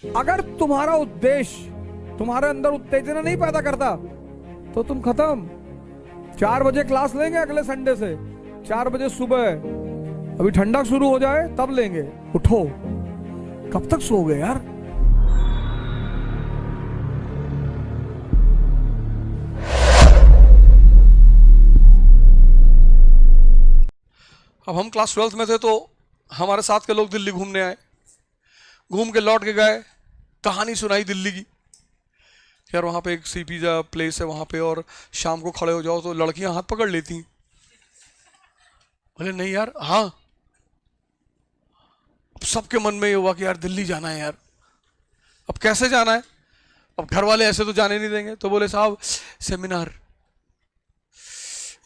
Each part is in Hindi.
अगर तुम्हारा उद्देश्य तुम्हारे अंदर उत्तेजना नहीं पैदा करता तो तुम खत्म। 4 बजे क्लास लेंगे अगले संडे से, 4 बजे सुबह, अभी ठंडक शुरू हो जाए तब लेंगे। उठो, कब तक सोओगे यार? अब हम क्लास 12th में थे तो हमारे साथ के लोग दिल्ली घूमने आए, घूम के लौट के गए, कहानी सुनाई दिल्ली की। यार वहाँ पे एक सी पिज़्ज़ा प्लेस है वहाँ पे, और शाम को खड़े हो जाओ तो लड़कियां हाथ पकड़ लेती हैं। बोले नहीं यार, हाँ। अब सबके मन में ये हुआ कि यार दिल्ली जाना है यार, अब कैसे जाना है? अब घर वाले ऐसे तो जाने नहीं देंगे, तो बोले साहब सेमिनार,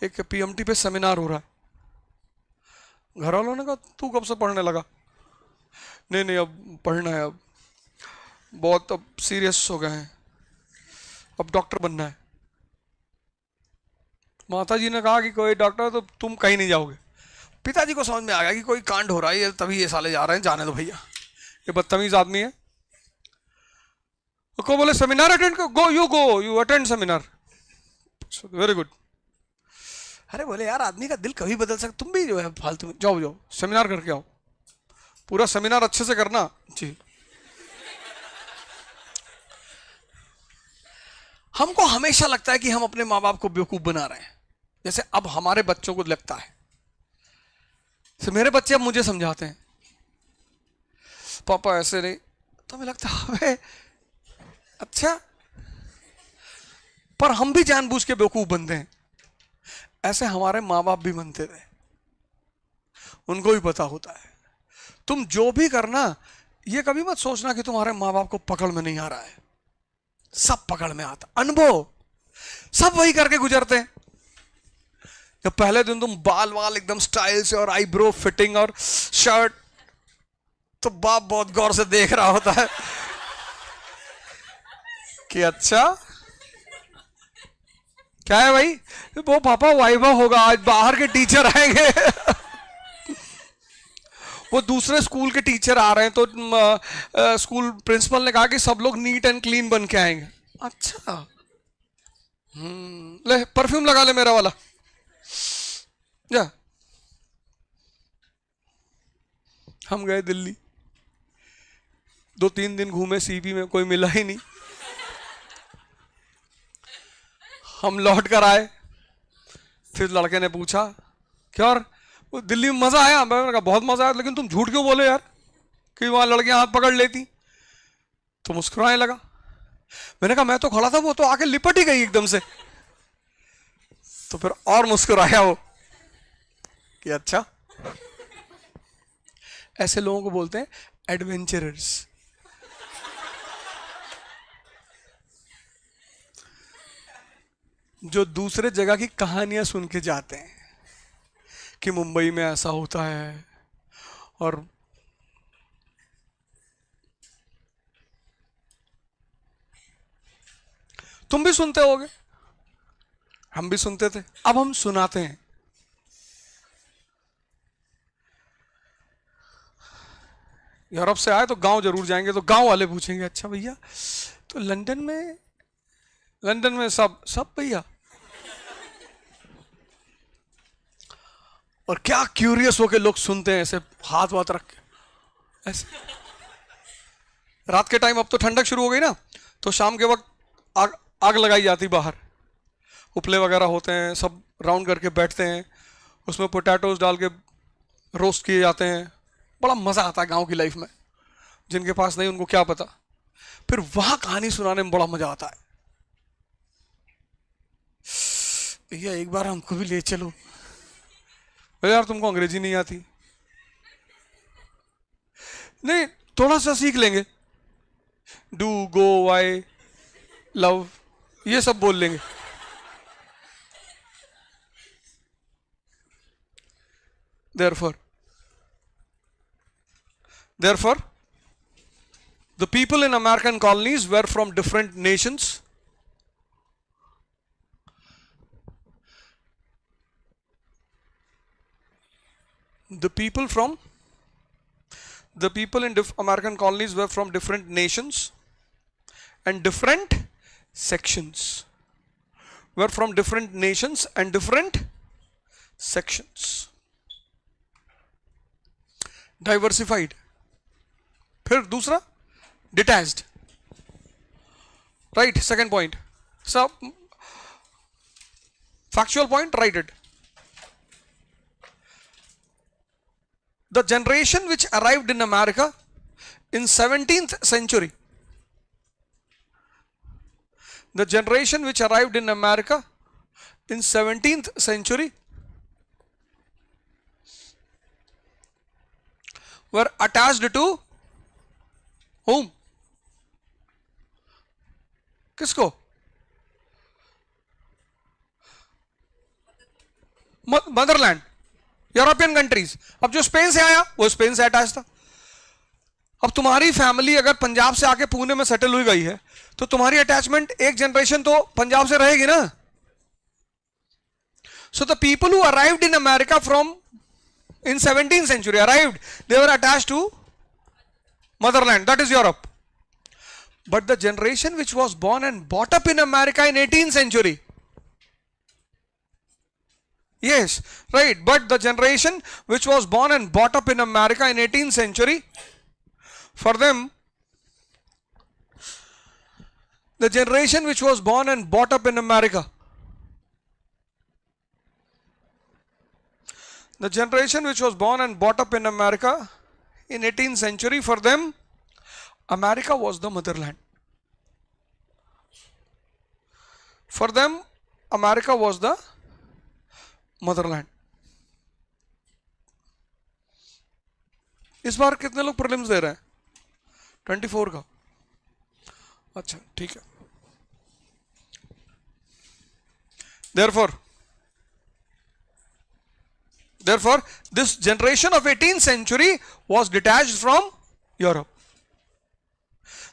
एक पीएमटी पे सेमिनार हो रहा है। घर वालों ने कहा तू कब से पढ़ने लगा? नहीं नहीं, अब पढ़ना है, अब बहुत अब सीरियस हो गए हैं, अब डॉक्टर बनना है। माता जी ने कहा कि कोई डॉक्टर तो तुम कहीं नहीं जाओगे। पिताजी को समझ में आ गया कि कोई कांड हो रहा है, ये तभी ये साले जा रहे हैं, जाने दो भैया, ये बदतमीज आदमी है। को बोले सेमिनार अटेंड करो, go you attend seminar, very good. अरे बोले यार आदमी का दिल कभी बदल सकता, तुम भी जो है फालतू में जाओ जाओ सेमिनार करके आओ, पूरा सेमिनार अच्छे से करना जी। हमको हमेशा लगता है कि हम अपने माँ बाप को बेवकूफ बना रहे हैं, जैसे अब हमारे बच्चों को लगता है। तो मेरे बच्चे अब मुझे समझाते हैं पापा ऐसे नहीं, तो हमें लगता है अच्छा, पर हम भी जानबूझ के बेवकूफ बनते हैं। ऐसे हमारे माँ बाप भी बनते थे, उनको भी पता होता है। तुम जो भी करना, ये कभी मत सोचना कि तुम्हारे माँ बाप को पकड़ में नहीं आ रहा है, सब पकड़ में आता। अनुभव सब वही करके गुजरते हैं। जब पहले दिन तुम बाल वाल एकदम स्टाइल से और आईब्रो फिटिंग और शर्ट, तो बाप बहुत गौर से देख रहा होता है कि अच्छा क्या है भाई, वो पापा वाइवा होगा आज, बाहर के टीचर आएंगे वो दूसरे स्कूल के टीचर आ रहे हैं, तो स्कूल प्रिंसिपल ने कहा कि सब लोग नीट एंड क्लीन बन के आएंगे। अच्छा, ले परफ्यूम लगा ले मेरा वाला, जा। हम गए दिल्ली, 2-3 दिन घूमे, सीपी में कोई मिला ही नहीं। हम लौट कर आए, फिर लड़के ने पूछा क्या और दिल्ली में मजा आया? मैंने कहा बहुत मजा आया, लेकिन तुम झूठ क्यों बोले यार कि वहां लड़कियां हाथ पकड़ लेती? तो मुस्कुराने लगा। मैंने कहा मैं तो खड़ा था, वो तो आके लिपट ही गई एकदम से। तो फिर और मुस्कुराया वो कि अच्छा। ऐसे लोगों को बोलते हैं एडवेंचरर्स। जो दूसरे जगह की कहानियां सुन के जाते हैं कि मुंबई में ऐसा होता है, और तुम भी सुनते होगे, हम भी सुनते थे, अब हम सुनाते हैं। यूरोप से आए तो गांव जरूर जाएंगे, तो गांव वाले पूछेंगे अच्छा भैया तो लंदन में सब भैया, और क्या क्यूरियस होके लोग सुनते हैं ऐसे हाथ वाथ रख के ऐसे। रात के टाइम, अब तो ठंडक शुरू हो गई ना, तो शाम के वक्त आग लगाई जाती बाहर, उपले वगैरह होते हैं, सब राउंड करके बैठते हैं, उसमें पोटैटोज डाल के रोस्ट किए जाते हैं। बड़ा मजा आता है गांव की लाइफ में, जिनके पास नहीं उनको क्या पता। फिर वहां कहानी सुनाने में बड़ा मजा आता है। भैया एक बार हमको भी ले चलो। यार तुमको अंग्रेजी नहीं आती? नहीं, थोड़ा सा सीख लेंगे, डू, गो, वाई, लव, ये सब बोल लेंगे। Therefore, the people in American colonies were from different nations. The people from the people in American colonies were from different nations and different sections. Were from different nations and different sections. Diversified. फिर दूसरा detached. Right, second point. So, factual point, write it. The generation which arrived in America in 17th century, the generation which arrived in America in 17th century were attached to whom? किसको? Motherland, European countries. अब जो स्पेन से आया वो स्पेन से अटैच था. अब तुम्हारी फैमिली अगर पंजाब से आके पुणे में सेटल हुई गई है तो तुम्हारी अटैचमेंट एक जनरेशन तो पंजाब से रहेगी ना. So the people who arrived in America from in 17th century arrived, they were attached to motherland, that is Europe. But the generation which was born and brought up in America in 18th century, yes, right, but the generation which was born and brought up in America in 18th century, for them, the generation which was born and brought up in America, the generation which was born and brought up in America in 18th century, for them, America was the motherland. For them, America was the motherland. इस बार कितने लोग प्रीलिम्स दे रहे हैं? 24 का. अच्छा, ठीक है. Therefore, this generation of 18th century was detached from Europe.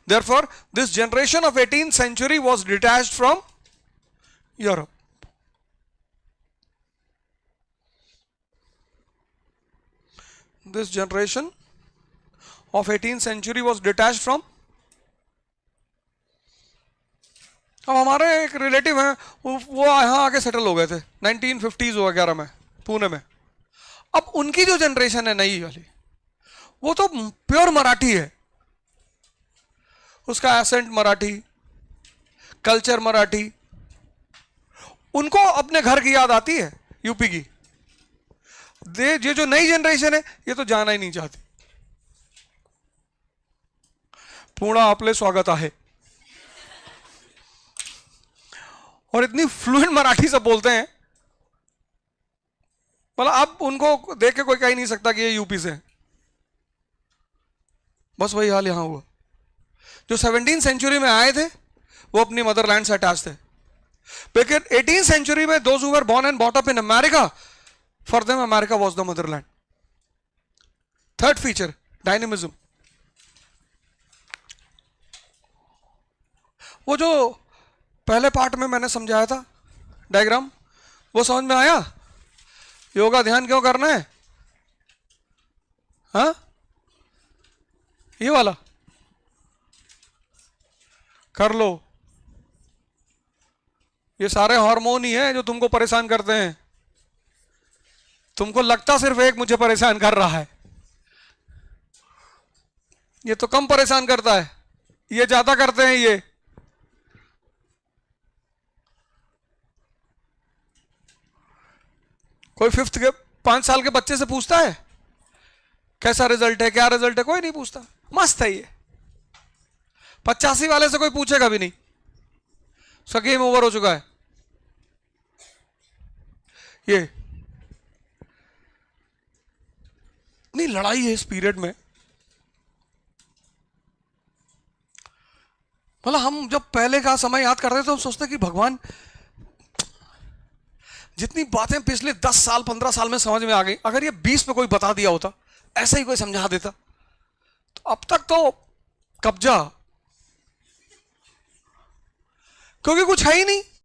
Therefore, this generation of 18th century was detached from Europe. This generation of 18th century was detached from. अब हमारे एक रिलेटिव हैं, वो यहाँ आके सेटल हो गए थे 1950s वगैरह में पुणे में. अब उनकी जो जनरेशन है नई वाली, वो तो प्योर मराठी है. उसका एसेंट मराठी, कल्चर मराठी. उनको अपने घर की याद आती है यूपी की. ये जो नई जनरेशन है ये तो जाना ही नहीं चाहती. पूर्ण आपले स्वागत आहे. और इतनी फ्लुएंट मराठी से बोलते हैं, मतलब अब उनको देख के कोई कह ही नहीं सकता कि ये यूपी से है. बस वही हाल यहां हुआ. जो 17th सेंचुरी में आए थे वो अपनी मदरलैंड से अटैच थे. लेकिन 18th सेंचुरी में those who were born and brought up in America, for them America was the motherland. Third feature, dynamism. वो जो पहले पार्ट में मैंने समझाया था डायग्राम, वो समझ में आया? योगा ध्यान क्यों करना है? हाँ, ये वाला कर लो. ये सारे हार्मोन ही हैं जो तुमको परेशान करते हैं. तुमको लगता सिर्फ एक मुझे परेशान कर रहा है, ये तो कम परेशान करता है, ये ज्यादा करते हैं. ये कोई 5th के 5 साल के बच्चे से पूछता है कैसा रिजल्ट है, क्या रिजल्ट है? कोई नहीं पूछता. मस्त है ये. 85 वाले से कोई पूछेगा भी नहीं, उसका गेम ओवर हो चुका है. ये नहीं लड़ाई है इस पीरियड में. मतलब हम जब पहले का समय याद करते थे तो हम सोचते कि भगवान, जितनी बातें पिछले 10 साल 15 साल में समझ में आ गई, अगर ये 20 में कोई बता दिया होता, ऐसे ही कोई समझा देता, तो अब तक तो कब्जा, क्योंकि कुछ है ही नहीं.